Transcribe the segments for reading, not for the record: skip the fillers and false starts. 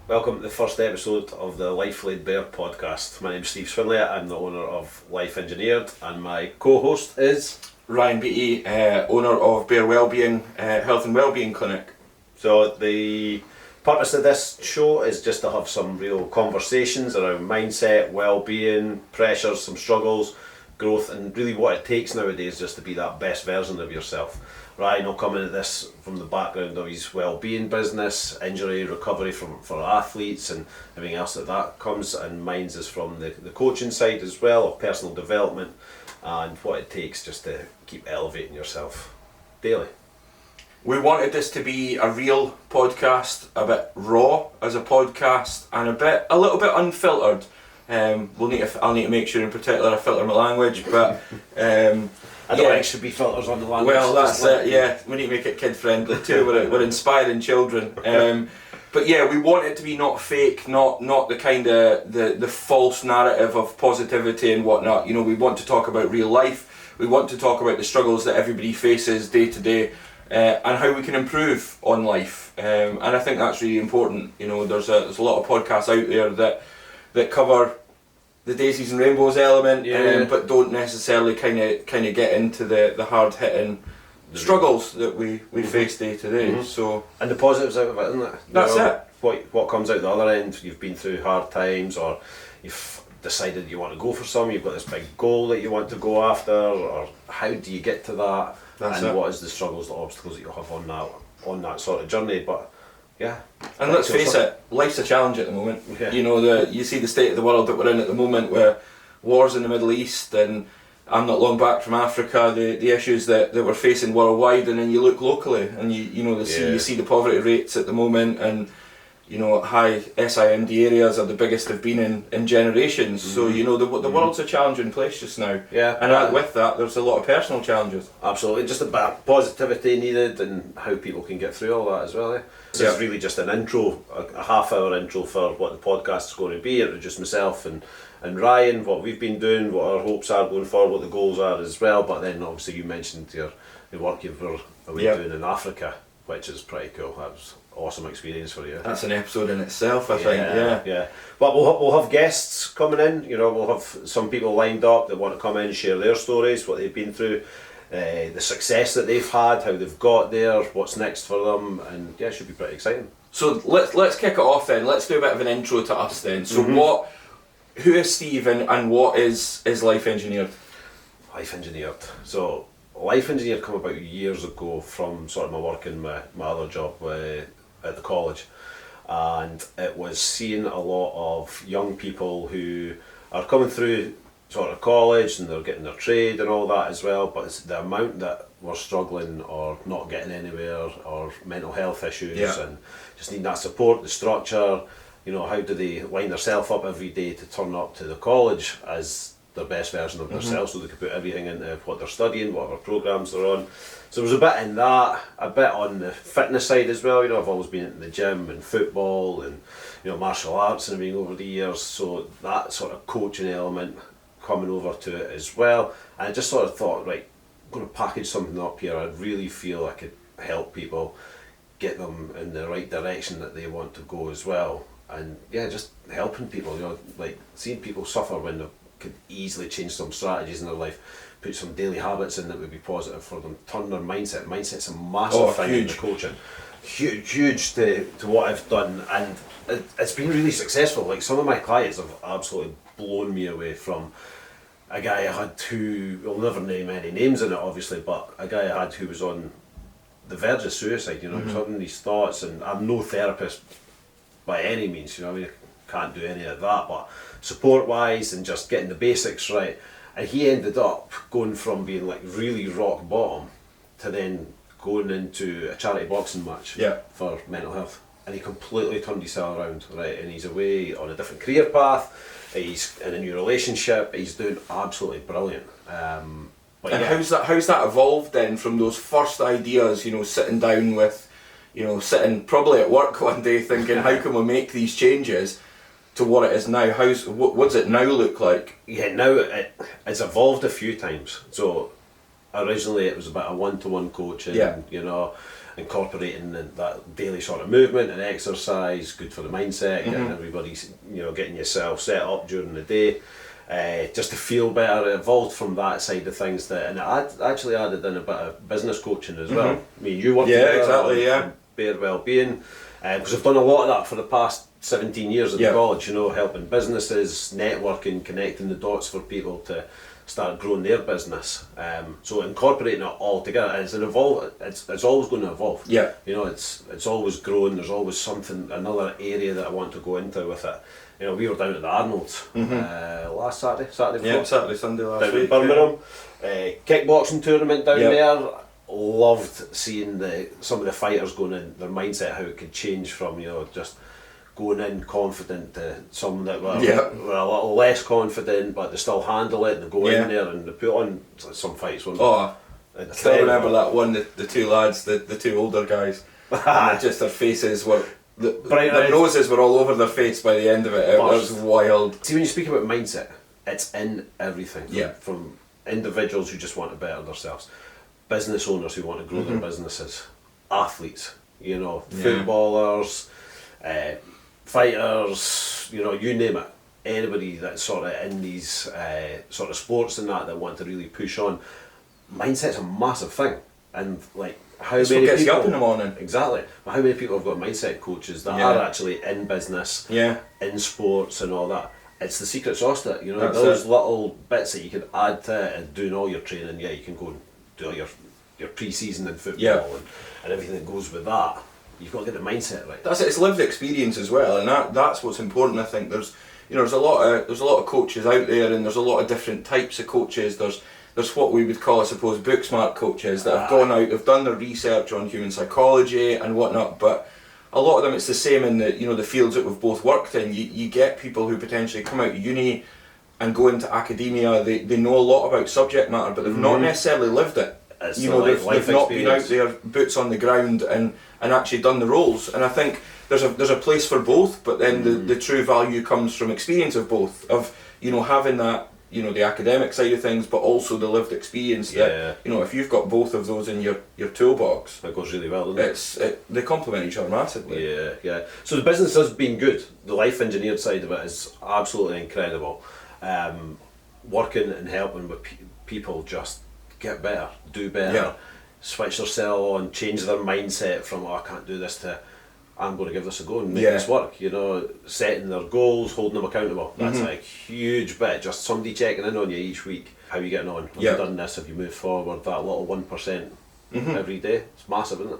Welcome to the first episode of the Life Laid Bare podcast. My name's Steve Swinley, I'm the owner of Life Engineered, and my co-host is... Ryan Beattie, owner of Bare Wellbeing Health and Wellbeing Clinic. So the purpose of this show is just to have some real conversations around mindset, well-being, pressures, some struggles, growth, and really what it takes nowadays just to be that best version of yourself. Ryan will come into this from the background of his well-being business, injury recovery for athletes and everything else that comes, and mine's is from the coaching side as well, of personal development and what it takes just to keep elevating yourself daily. We wanted this to be a real podcast, a bit raw as a podcast, and a little bit unfiltered. I'll need to make sure in particular I filter my language, but I don't think there should be filters on the language. Well, that's it. Yeah, we need to make it kid friendly too. We're inspiring children. But yeah, we want it to be not fake, not the kind of the false narrative of positivity and whatnot. You know, we want to talk about real life. We want to talk about the struggles that everybody faces day to day, and how we can improve on life. And I think that's really important. You know, there's a lot of podcasts out there that cover the daisies and rainbows element, but don't necessarily kind of get into the hard hitting struggles that we face day to day. So, and the positives out of it, isn't it? That's it. What comes out the other end? You've been through hard times, or you've decided you want to go for some. You've got this big goal that you want to go after, or how do you get to that? That's and it. what is the struggles, the obstacles that you have on that sort of journey? But yeah. And let's face it, life's a challenge at the moment. Yeah. You know, you see the state of the world that we're in at the moment, where wars in the Middle East, and I'm not long back from Africa, the issues that we're facing worldwide, and then you look locally and you see the poverty rates at the moment, and you know, high SIMD areas are the biggest they've been in generations. So you know, the world's a challenging place just now. Yeah. And with that, there's a lot of personal challenges. Absolutely, just a bit of positivity needed, and how people can get through all that as well. This is really just an intro, a half-hour intro for what the podcast is going to be. Introduce myself and Ryan, what we've been doing, what our hopes are going forward, what the goals are as well. But then obviously you mentioned the work you were away doing in Africa, which is pretty cool. That was an awesome experience for you. That's an episode in itself, I think. Yeah. But we'll have guests coming in. You know, we'll have some people lined up that want to come in and share their stories, what they've been through, the success that they've had, how they've got there, what's next for them, and yeah, it should be pretty exciting. So let's kick it off then. Let's do a bit of an intro to us then. So who is Steve and what is Life Engineered? Life Engineered. So Life Engineered come about years ago from sort of my work in my other job at the college, and it was seeing a lot of young people who are coming through sort of college and they're getting their trade and all that as well, but it's the amount that were struggling or not getting anywhere, or mental health issues and just need that support, the structure. You know, how do they line themselves up every day to turn up to the college as their best version of themselves, so they can put everything into what they're studying, whatever programs they're on. So there was a bit in that, a bit on the fitness side as well. You know, I've always been in the gym and football and, you know, martial arts and everything over the years, so that sort of coaching element coming over to it as well. And I just sort of thought, right, I'm going to package something up here. I really feel I could help people, get them in the right direction that they want to go as well. And yeah, just helping people, you know, like seeing people suffer when they could easily change some strategies in their life, put some daily habits in that would be positive for them, turn their mindset. Mindset's a massive thing in the coaching. Huge to what I've done, and it's been really successful. Like, some of my clients have absolutely blown me away, from a guy I had who, we'll never name any names in it obviously, but a guy I had who was on the verge of suicide, you know, he was having these thoughts, and I'm no therapist by any means, you know, I mean, I can't do any of that, but support wise and just getting the basics right. And he ended up going from being like really rock bottom to then going into a charity boxing match for mental health, and he completely turned himself around, right, and he's away on a different career path, he's in a new relationship, he's doing absolutely brilliant. But and how's that evolved then from those first ideas, you know, sitting down with, you know, sitting probably at work one day thinking, how can we make these changes, to what it is now? What's it now look like? Yeah, now it's evolved a few times. So originally it was about a one-to-one coaching, you know, incorporating that daily sort of movement and exercise, good for the mindset, getting everybody, getting yourself set up during the day, just to feel better. It evolved from that side of things, and I actually added in a bit of business coaching as well. I mean, you work exactly, Bare Wellbeing, because I've done a lot of that for the past 17 years at the college, helping businesses, networking, connecting the dots for people to start growing their business. So incorporating it all together, it's always going to evolve. Yeah. It's always growing. There's always another area that I want to go into with it. We were down at the Arnold's last Saturday before. Yeah, Saturday, Sunday last down week. In Birmingham. Kickboxing tournament down there. Loved seeing some of the fighters going in, their mindset, how it could change from just going in confident to some that were a little less confident, but they still handle it and they go in there and they put on some fights. I still remember that one, the two lads, the two older guys, and just their faces were, their noses were all over their face by the end of it. It was wild. See, when you speak about mindset, it's in everything. Yeah. From individuals who just want to better themselves, business owners who want to grow their businesses, athletes, footballers, fighters, you name it. Anybody that's sort of in these sort of sports and that want to really push on, mindset's a massive thing. And how it's many what gets people you up in the morning? Exactly. But how many people have got mindset coaches that are actually in business, in sports and all that? It's the secret sauce to it. Those little bits that you can add to it and doing all your training. Yeah, you can go and do all your pre-season in football and everything that goes with that. You've got to get the mindset right. That's it. It's lived experience as well, and that's what's important. I think there's a lot of coaches out there, and there's a lot of different types of coaches. There's what we would call, I suppose, book smart coaches that have gone out, have done their research on human psychology and whatnot. But a lot of them, it's the same in the fields that we've both worked in. You get people who potentially come out of uni and go into academia. They know a lot about subject matter, but they've not necessarily lived it. They've not been out there, boots on the ground, and actually done the roles. And I think there's a place for both, but then the true value comes from experience of both, of having that the academic side of things, but also the lived experience. That if you've got both of those in your toolbox, it goes really well, doesn't it? They complement each other massively. Yeah. So the business has been good. The life engineered side of it is absolutely incredible. Working and helping with people just get better, do better, switch their cell on, change their mindset from I can't do this to I'm going to give this a go and make this work. Setting their goals, holding them accountable. That's a huge bit. Just somebody checking in on you each week. How are you getting on? Have you done this? Have you moved forward? That little 1% every day. It's massive, isn't it?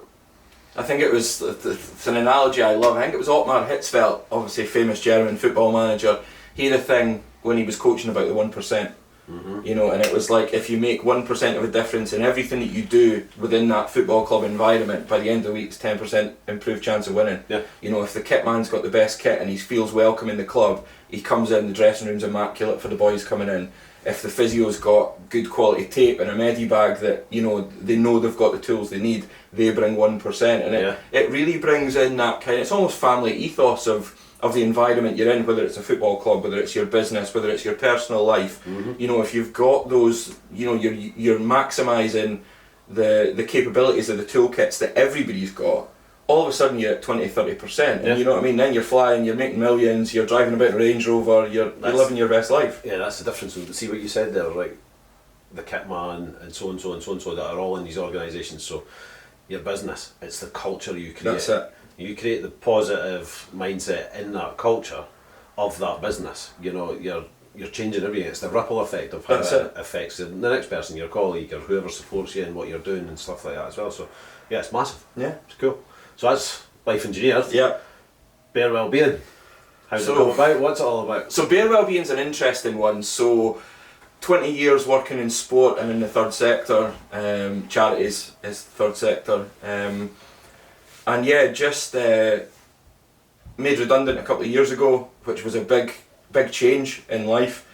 I think it's an analogy I love. I think it was Ottmar Hitzfeld, obviously famous German football manager. He had a thing when he was coaching about the 1%. And it was like, if you make 1% of a difference in everything that you do within that football club environment, by the end of the week it's 10% improved chance of winning. If the kit man's got the best kit and he feels welcome in the club, he comes in, the dressing room's immaculate for the boys coming in. If the physio's got good quality tape and a medi bag that they know they've got the tools they need, they bring 1%. And it really brings in that kind of, it's almost family ethos of the environment you're in, whether it's a football club, whether it's your business, whether it's your personal life. If you've got those, you're maximising the capabilities of the toolkits that everybody's got. All of a sudden you're at 20-30%, and you know what I mean, then you're flying, you're making millions, you're driving about a Range Rover, you're living your best life. Yeah, that's the difference. See what you said there, right? The kit man and so and so and so and so that are all in these organisations. So your business, it's the culture you create. That's it. You create the positive mindset in that culture of that business. You're changing everything. It's the ripple effect of how it affects the next person, your colleague, or whoever supports you in what you're doing and stuff like that as well. So yeah, it's massive. Yeah, it's cool. So that's life engineered. Yeah. Bare Wellbeing. How's it come about? What's it all about? So Bare Wellbeing's an interesting one. So 20 years working in sport and in the third sector, charities is the third sector, and just made redundant a couple of years ago, which was a big change in life.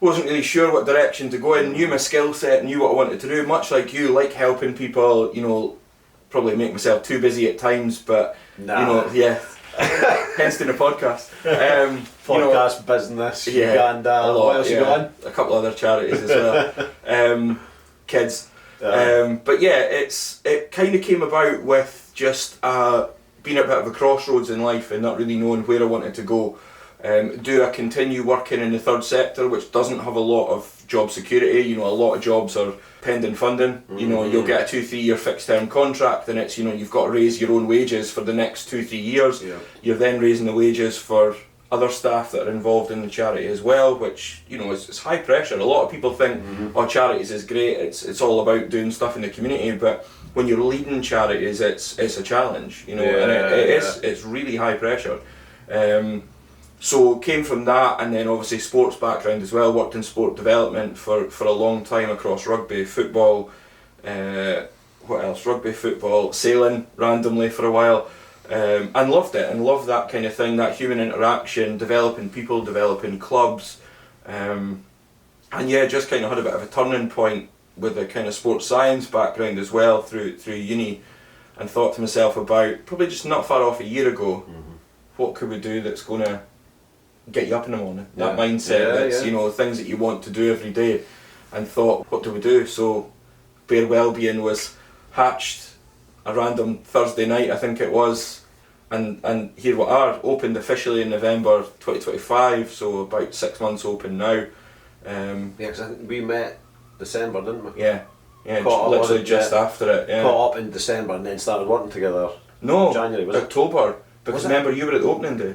Wasn't really sure what direction to go in, knew my skill set, knew what I wanted to do, much like you, like helping people, probably make myself too busy at times, but hence doing a podcast. Podcast, business, Uganda, what else you got on? A couple other charities as well. Kids. But yeah, it kind of came about with just being at a bit of a crossroads in life and not really knowing where I wanted to go. Do I continue working in the third sector, which doesn't have a lot of job security? You know, a lot of jobs are pending funding. You know, you'll get a 2-3 year fixed term contract, and it's, you know, you've got to raise your own wages for the next 2-3 years. Yeah. You're then raising the wages for other staff that are involved in the charity as well, which, you know, it's high pressure. A lot of people think, oh, charities is great, it's all about doing stuff in the community, but when you're leading charities, it's a challenge, you know, and it's really high pressure. So came from that, and then obviously sports background as well. Worked in sport development for a long time across rugby, football, what else? Rugby, football, sailing randomly for a while. And loved it, and loved that kind of thing, that human interaction, developing people, developing clubs, and yeah, just kind of had a bit of a turning point with a kind of sports science background as well through uni, and thought to myself about, probably just not far off a year ago, what could we do that's going to get you up in the morning, that mindset, that's, you know, things that you want to do every day, and thought, what do we do? So Bare Wellbeing was hatched a random Thursday night, I think it was, and here we are, opened officially in November 2025, so about 6 months open now. Yeah, because I think we met December, didn't we? Yeah, literally just after it. Yeah. Caught up in December and then started working together. No, January, was it? October, because remember you were at the opening day.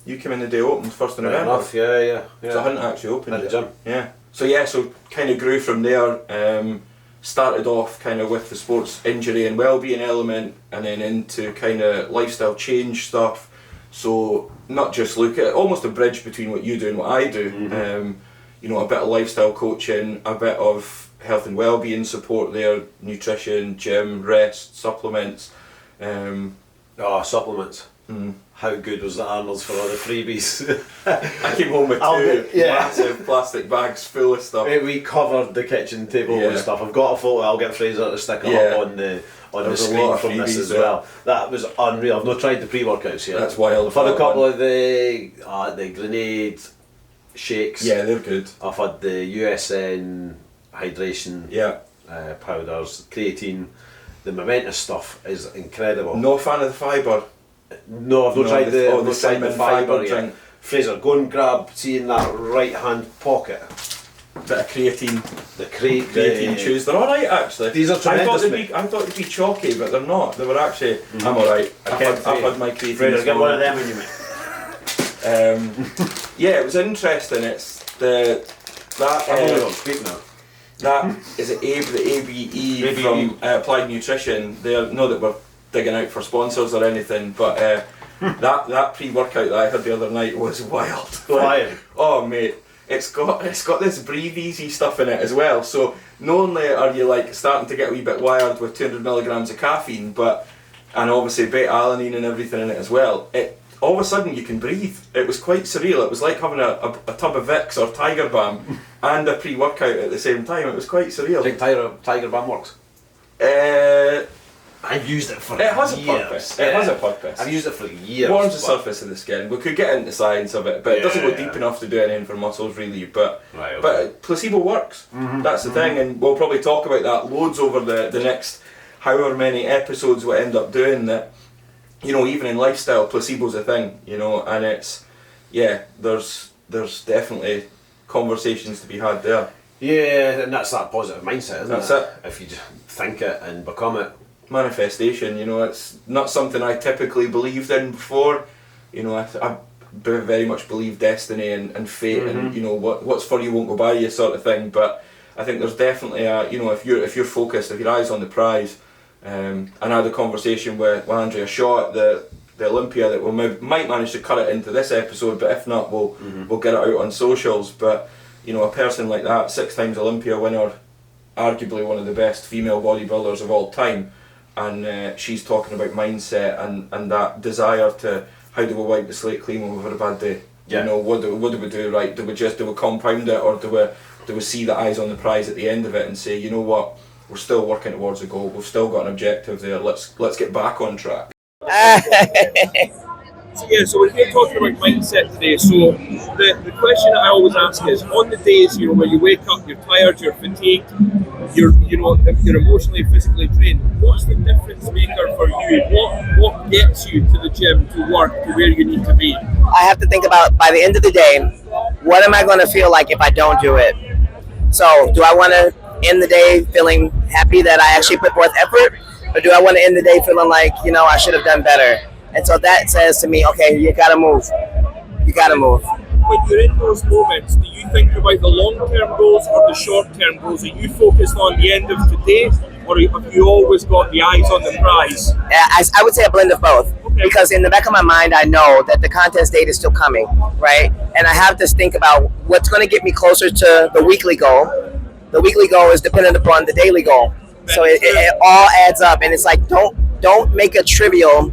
You came in the day it opened, 1st of November. Enough, yeah. So I hadn't actually opened at it. the gym. Yeah. So kind of grew from there. Started off kind of with the sports injury and wellbeing element, and then into kind of lifestyle change stuff. So not just look at almost a bridge between what you do and what I do. You know, a bit of lifestyle coaching, a bit of health and wellbeing support there, nutrition, gym, rest, supplements. Supplements. How good was the Arnold's for all the freebies? I came home with two massive plastic bags full of stuff. We covered the kitchen table with stuff. I've got a photo, I'll get Fraser to stick it up on the screen from this as well. That was unreal. I've not tried the pre-workouts yet. That's wild. I've had a couple of the grenade shakes. Yeah, they're good. I've had the USN hydration powders, creatine. The momentous stuff is incredible. No fan of the fibre. No, I've not tried the cinnamon fibre drink. yet. Fraser, go and grab, see in that right hand pocket. Bit of creatine. The creatine chews. They're alright actually. These are tremendous. I thought they'd be chalky, but they're not. They were actually. I'm alright. I've had my creatine. Fraser, get one of them in you, mate. Yeah, it was interesting. It's that. I'm only on speak now. That is it. The ABE from Applied Nutrition. They're not that we're digging out for sponsors or anything, but that pre-workout that I had the other night was wild. Oh mate, it's got this breathe easy stuff in it as well. So not only are you like starting to get a wee bit wired with 200 milligrams of caffeine, and obviously beta-alanine and everything in it as well. All of a sudden you can breathe. It was quite surreal. It was like having a tub of Vicks or Tiger Balm and a pre-workout at the same time. It was quite surreal. Do you think Tiger Balm works? I've used it for years. It has a purpose. I've used it for years. Warms the surface of the skin. We could get into the science of it, but it doesn't go deep enough to do anything for muscles really. But placebo works. That's the thing, and we'll probably talk about that loads over the next however many episodes we end up doing. That, you know, even in lifestyle, placebo's a thing. You know, and it's there's definitely conversations to be had there. Yeah, and that's that positive mindset, isn't it? That's it. If you just think it and become it. Manifestation, you know, it's not something I typically believed in before. You know, I very much believe destiny and fate, and you know what's for you won't go by you sort of thing. But I think there's definitely a, you know, if you're focused, if your eyes on the prize. And I had a conversation with Andrea Shaw at the Olympia that we might manage to cut it into this episode, but if not, we'll get it out on socials. But you know, a person like that, 6 times Olympia winner, arguably one of the best female bodybuilders of all time. And she's talking about mindset and that desire to, how do we wipe the slate clean when we've had a bad day? You know, what do we do right? Do we compound it, or do we see the eyes on the prize at the end of it and say, you know what, we're still working towards a goal, we've still got an objective there, let's get back on track. So we're here talking about mindset today. So the question I always ask is, on the days where you wake up, you're tired, you're fatigued, you're emotionally, physically drained. What's the difference maker for you? What gets you to the gym, to work, to where you need to be? I have to think about, by the end of the day, what am I going to feel like if I don't do it? So, do I want to end the day feeling happy that I actually put forth effort? Or do I want to end the day feeling like, I should have done better? And so that says to me, okay, you got to move. You got to move. When you're in those moments, do you think about the long-term goals or the short-term goals? Are you focused on the end of today, or have you always got the eyes on the prize? I would say a blend of both. Okay. Because in the back of my mind, I know that the contest date is still coming, right? And I have to think about what's going to get me closer to the weekly goal. The weekly goal is dependent upon the daily goal. So it all adds up, and it's like, don't make a trivial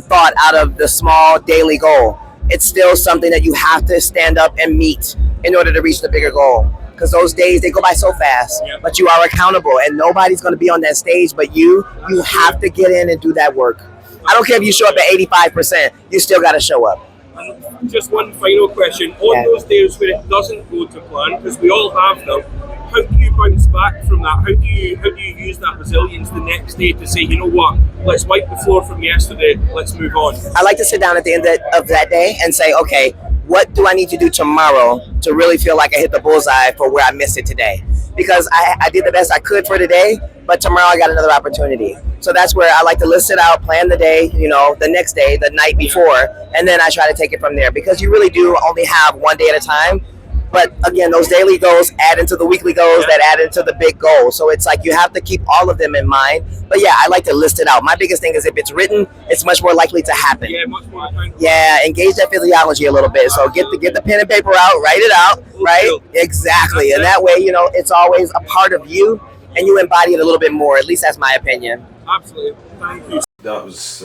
thought out of the small daily goal. It's still something that you have to stand up and meet in order to reach the bigger goal. Because those days, they go by so fast, but you are accountable, and nobody's going to be on that stage but you. You have to get in and do that work. I don't care if you show up at 85%, you still got to show up. And just one final question. On those days where it doesn't go to plan, because we all have them, how do you bounce back from that? How do you use that resilience the next day to say, you know what, let's wipe the floor from yesterday, let's move on? I like to sit down at the end of that day and say, okay, what do I need to do tomorrow to really feel like I hit the bullseye for where I missed it today? Because I did the best I could for today, but tomorrow I got another opportunity. So that's where I like to list it out, plan the day, the next day, the night before, and then I try to take it from there. Because you really do only have one day at a time. But again, those daily goals add into the weekly goals that add into the big goal. So it's like you have to keep all of them in mind. But yeah, I like to list it out. My biggest thing is if it's written, it's much more likely to happen. Yeah, much more accountable. Yeah, engage that physiology a little bit. So get the pen and paper out, write it out, right? Exactly. And that way, it's always a part of you and you embody it a little bit more. At least that's my opinion. Absolutely. Thank you. That was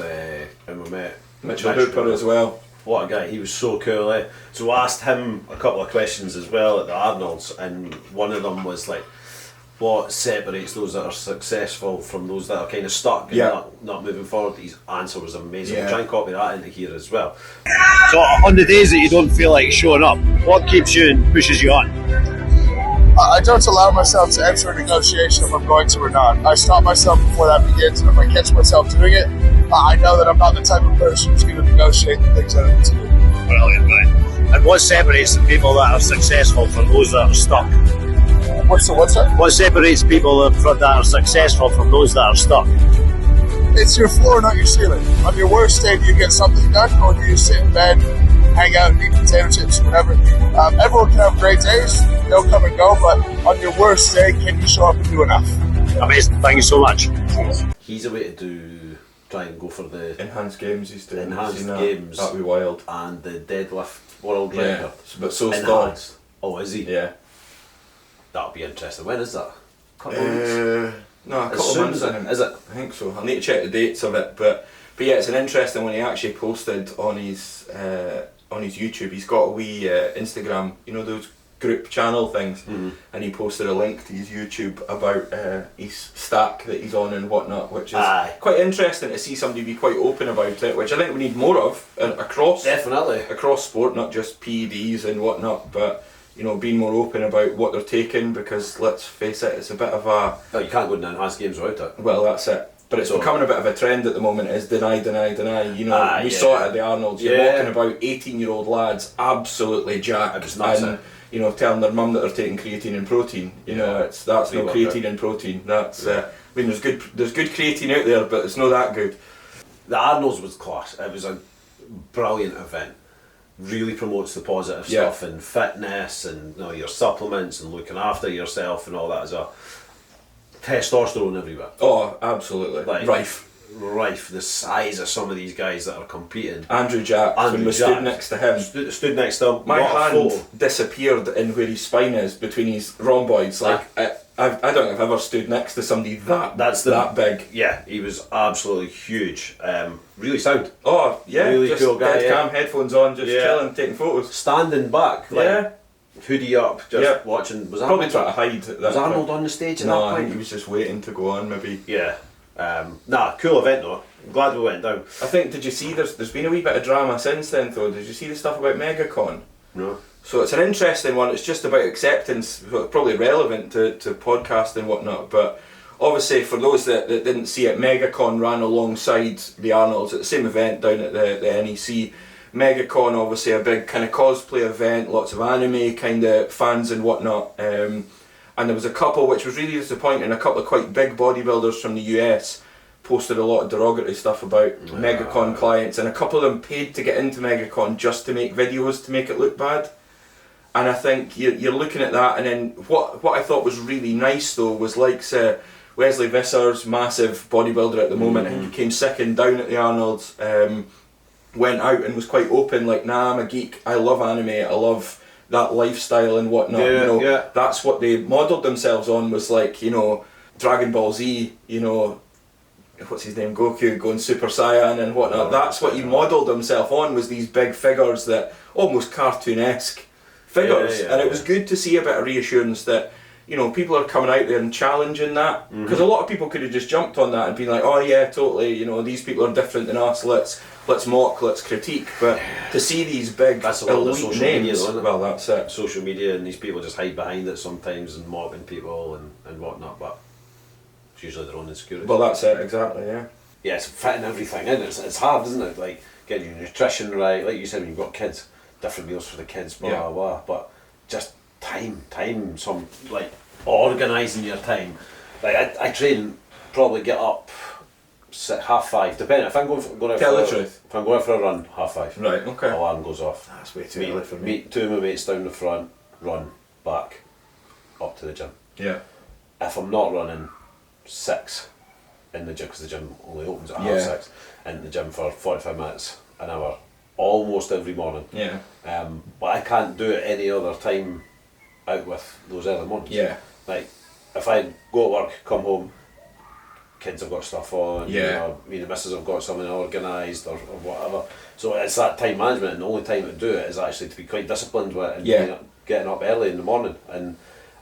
when we met Mitchell Hooper as well. What a guy, he was so cool. So I asked him a couple of questions as well at the Arnold's, and one of them was like, what separates those that are successful from those that are kind of stuck and not moving forward? His answer was amazing. We'll try and copy that into here as well. So on the days that you don't feel like showing up, what keeps you and pushes you on? I don't allow myself to enter a negotiation if I'm going to or not. I stop myself before that begins, and if I catch myself doing it, I know that I'm not the type of person who's going to negotiate the things I need to do. Brilliant, man. And what separates the people that are successful from those that are stuck? What's that? What separates people that are successful from those that are stuck? It's your floor, not your ceiling. On your worst day, do you get something done, or do you sit in bed, hang out and eat potato chips, whatever? Everyone can have great days, they'll come and go, but on your worst day, can you show up and do enough? Amazing, thank you so much. He's a way to try and go for the enhanced games. He's doing enhanced games. That'd be wild. And the deadlift world record. But so enhanced. stalled. Oh, is he? Yeah. That'll be interesting. When is that? Couple of weeks? No, a couple of months. Is it? I think so. I'll need to check the dates of it, but yeah, it's an interesting one. He actually posted on his YouTube. He's got a wee Instagram, those group channel things, and he posted a link to his YouTube about his stack that he's on and whatnot, which is quite interesting to see somebody be quite open about it, which I think we need more of across sport, not just PEDs and whatnot, but being more open about what they're taking, because let's face it, it's a bit of a... Oh, you can't go into enhanced games without it. Well, that's it. But it's becoming a bit of a trend at the moment, is deny. We saw it at the Arnold's. You're walking about 18-year-old lads absolutely jacked and telling their mum that they're taking creatine and protein. That's no creatine and protein. That's there's good creatine out there, but it's not that good. The Arnold's was class. It was a brilliant event. Really promotes the positive stuff and fitness and your supplements and looking after yourself and all that as well. Testosterone everywhere. Oh, absolutely. Rife. The size of some of these guys that are competing. Andrew Jack, when we stood next to him. Stood next to him. My hand disappeared in where his spine is, between his rhomboids. I don't think I've ever stood next to somebody that big. Yeah, he was absolutely huge. Really sound. Oh, yeah. Really just cool guy. Dead cam, headphones on, just chilling, taking photos. Standing back. Hoodie up, just watching. Was probably trying to hide. Was Arnold on the stage? No, I think he was just waiting to go on, maybe. Yeah. Cool event though. I'm glad we went down. I think, did you see, there's been a wee bit of drama since then though. Did you see the stuff about MegaCon? No. So it's an interesting one. It's just about acceptance, probably relevant to podcast and whatnot. But obviously, for those that didn't see it, MegaCon ran alongside the Arnolds at the same event down at the NEC. MegaCon, obviously a big kind of cosplay event, lots of anime kind of fans and whatnot. And there was a couple, which was really disappointing, a couple of quite big bodybuilders from the US posted a lot of derogatory stuff about MegaCon clients, and a couple of them paid to get into MegaCon just to make videos to make it look bad. And I think you're looking at that, and then what I thought was really nice though was like Wesley Visser's massive bodybuilder at the moment, and he came second down at the Arnolds, went out and was quite open, like, nah, I'm a geek, I love anime, I love that lifestyle and whatnot. That's what they modelled themselves on, was like, Dragon Ball Z, what's his name, Goku going Super Saiyan and whatnot. That's what he modelled himself on, was these big figures, that almost cartoon-esque figures. And it was good to see a bit of reassurance that people are coming out there and challenging that, because a lot of people could have just jumped on that and been like, oh yeah, totally, these people are different than us, let's mock, let's critique. But to see these big elite names, well, that's it. Social media, and these people just hide behind it sometimes and mocking people and whatnot, but it's usually their own insecurity. Well, that's it, exactly, yeah. Yeah, it's fitting everything in. It's hard, isn't it? Like getting your nutrition right, like you said, when you've got kids, different meals for the kids, blah blah. But just time, some like organising your time. Like I train, probably get up 5:30, depending if I'm going out Tell the truth. If I'm going for a run, 5:30. Right, okay. Alarm goes off. That's way too early for me. Meet two of my mates down the front, run back, up to the gym. Yeah. If I'm not running, 6 in the gym, because the gym only opens at 6:30, in the gym for 45 minutes, an hour, almost every morning. Yeah. But I can't do it any other time out with those early mornings. Yeah. Like, if I go to work, come home, kids have got stuff on, me and the missus have got something organised or whatever. So it's that time management, and the only time to do it is actually to be quite disciplined with it and getting up early in the morning. And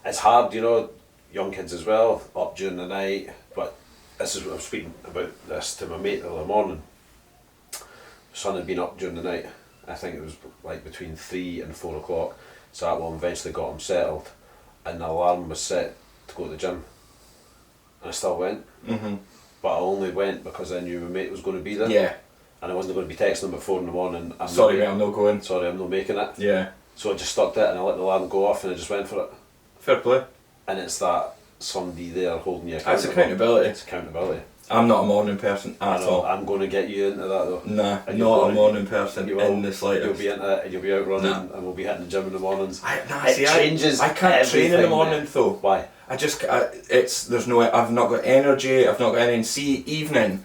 it's hard, young kids as well, up during the night. But this is what I'm speaking about this to my mate the other morning. Son had been up during the night. I think it was like between 3 and 4 o'clock. So that one eventually got him settled, and the alarm was set to go to the gym. And I still went. But I only went because I knew my mate was going to be there. Yeah. And I wasn't going to be texting him at 4 in the morning. Sorry mate, I'm not going. Sorry, I'm not making it. Yeah. So I just stuck to it, and I let the alarm go off, and I just went for it. Fair play. And it's that somebody there holding you accountable. That's accountability. It's accountability. I'm not a morning person at all. I'm going to get you into that though. Nah, not a morning person in the slightest. You'll be into it, and you'll be out running, and we'll be hitting the gym in the mornings. It changes. I can't train in the morning though. Why? I've not got energy. I've not got anything. See, evening.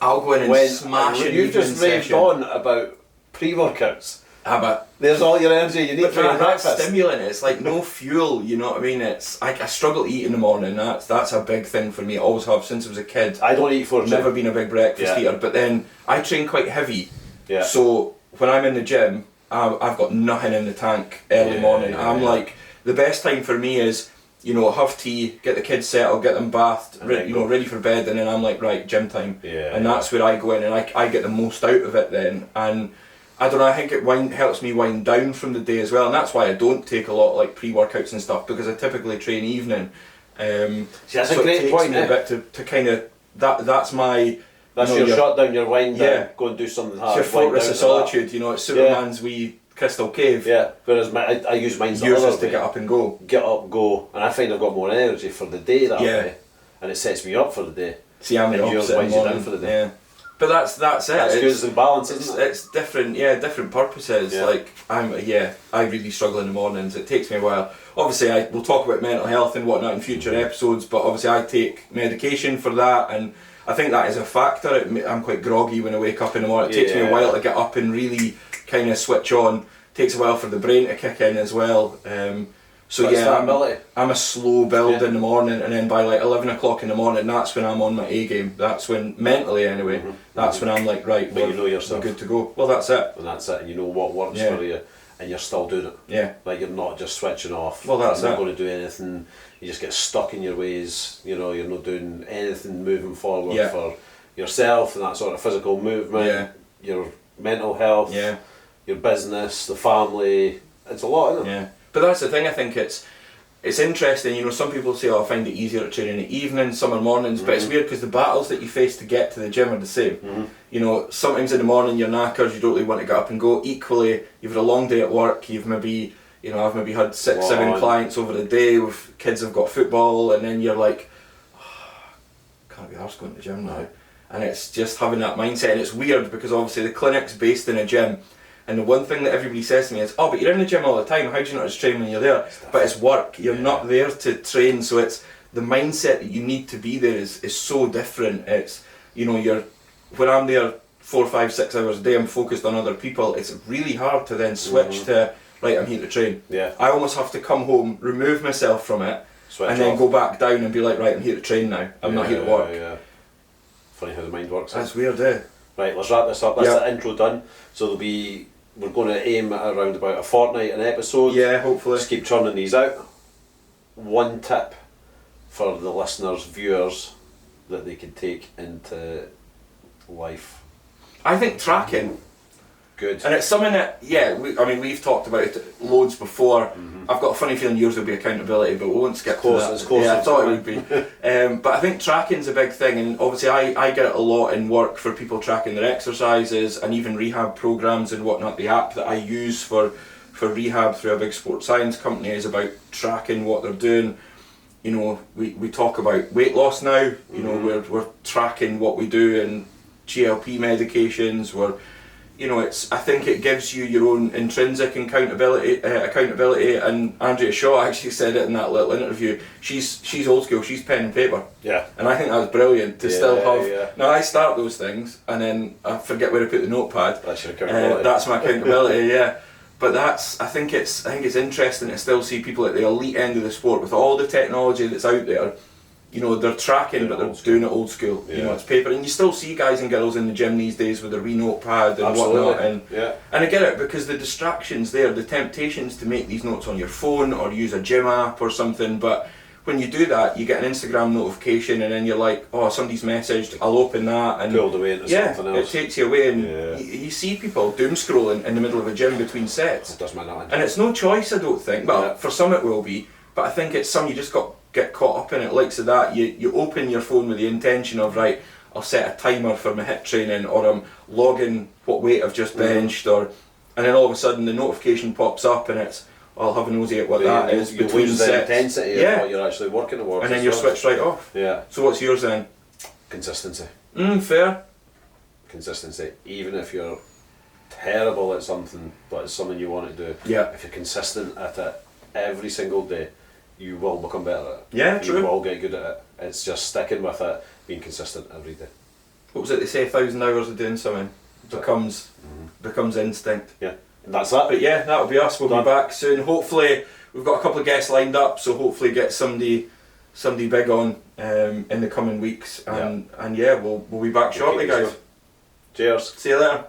I'll go in and smash it. You've just raved on about pre-workouts. But there's all your energy you need for your breakfast. That's stimulant. It's like no fuel. You know what I mean? It's I struggle to eat in the morning. That's a big thing for me. I always have since I was a kid. I don't eat for never been a big breakfast eater. But then I train quite heavy. Yeah. So when I'm in the gym, I've got nothing in the tank early morning. I'm like, the best time for me is, have tea, get the kids settled, get them bathed, ready for bed, and then I'm like, right, gym time. And that's where I go in, and I get the most out of it then. And I don't know, I think it helps me wind down from the day as well, and that's why I don't take a lot of like pre-workouts and stuff, because I typically train evening. See, that's a great point. A bit to kind of that's my. That's your shutdown, your wind down. Go and do something hard. It's your fortress of solitude. It's Superman's wee crystal cave. Yeah. Whereas I use mine to get up and go. Get up, go, and I find I've got more energy for the day that way, and it sets me up for the day. See, I'm the opposite. Yours winds you down for the day. Yeah. But that's it. That's good and balance, isn't it? It's different, different purposes. Yeah. Like I really struggle in the mornings. It takes me a while. Obviously, we'll talk about mental health and whatnot in future episodes. But obviously, I take medication for that, and I think that is a factor. I'm quite groggy when I wake up in the morning. It takes me a while to get up and really kind of switch on. It takes a while for the brain to kick in as well. I'm a slow build in the morning, and then by like 11 o'clock in the morning, that's when I'm on my A game. That's when, mentally anyway, that's when I'm like, right, but you know yourself. We're good to go. Well, that's it. And that's it, and you know what works for you, and you're still doing it. Yeah. Like you're not just switching off. Well, that's you're not going to do anything. You just get stuck in your ways. You're not doing anything moving forward for yourself and that sort of physical movement, your mental health, your business, the family. It's a lot, isn't it? Yeah. But that's the thing, I think it's interesting, you know, some people say, oh, I find it easier to train in the evening, summer mornings, but it's weird because the battles that you face to get to the gym are the same. You know, sometimes in the morning you're knackered, you don't really want to get up and go. Equally, you've had a long day at work, you've maybe, you know, I've maybe had 6, 7 clients over the day, with kids have got football, and then you're like, oh, can't be arsed going to the gym now. And it's just having that mindset, and it's weird because obviously the clinic's based in a gym. And the one thing that everybody says to me is, oh, but you're in the gym all the time, how do you not just train when you're there? But it's work, you're not there to train, so it's the mindset that you need to be there is so different. It's, you know, when I'm there 4, 5, 6 hours a day, I'm focused on other people, it's really hard to then switch to, right, I'm here to train. I almost have to come home, remove myself from it, and then go back down and be like, right, I'm here to train now, I'm not here to work. Funny how the mind works. That's weird, eh? Right, let's wrap this up. That's the intro done. So we're going to aim at around about a fortnight an episode. Yeah, hopefully. Just keep churning these out. One tip for the listeners, viewers, that they could take into life. I think tracking. Good. And it's something that, we've talked about it loads before. I've got a funny feeling yours will be accountability, but we won't skip to that. It's close. I thought it would be. But I think tracking's a big thing, and obviously I get it a lot in work for people tracking their exercises and even rehab programs and whatnot. The app that I use for rehab through a big sports science company is about tracking what they're doing. You know, we talk about weight loss now. You know, we're tracking what we do and GLP medications. I think it gives you your own intrinsic accountability, and Andrea Shaw actually said it in that little interview. She's old school, she's pen and paper. Yeah. And I think that was brilliant to still have. Yeah. Now I start those things and then I forget where to put the notepad. That's your accountability. That's my accountability, yeah. But I think it's interesting to still see people at the elite end of the sport with all the technology that's out there. You know, they're tracking, but they're doing it old school. Yeah. You know, it's paper, and you still see guys and girls in the gym these days with a notepad and whatnot. And I get it, because the distractions there, the temptations to make these notes on your phone or use a gym app or something. But when you do that, you get an Instagram notification, and then you're like, oh, somebody's messaged. I'll open that and pulled away into something else. It takes you away, and you see people doom scrolling in the middle of a gym between sets. It does my nut. And it's no choice, I don't think. Well, for some it will be, but I think it's some you just get caught up in it. Likes of that, you open your phone with the intention of, right, I'll set a timer for my HIIT training, or I'm logging what weight I've just benched, and then all of a sudden the notification pops up and it's, I'll have a nosy at what that is between sets. The intensity of what you're actually working towards, and then you're switched right off. Yeah. So what's yours then? Consistency. Fair. Consistency. Even if you're terrible at something, but it's something you want to do. Yeah. If you're consistent at it every single day, you will become better at it. Yeah, true. You will get good at it. It's just sticking with it, being consistent every day. What was it they say, 1,000 hours of doing something becomes instinct. Yeah, and that's that. But yeah, that'll be us. We'll be back soon. Hopefully, we've got a couple of guests lined up, so hopefully get somebody big on in the coming weeks. And we'll be back shortly, guys. Cheers. See you later.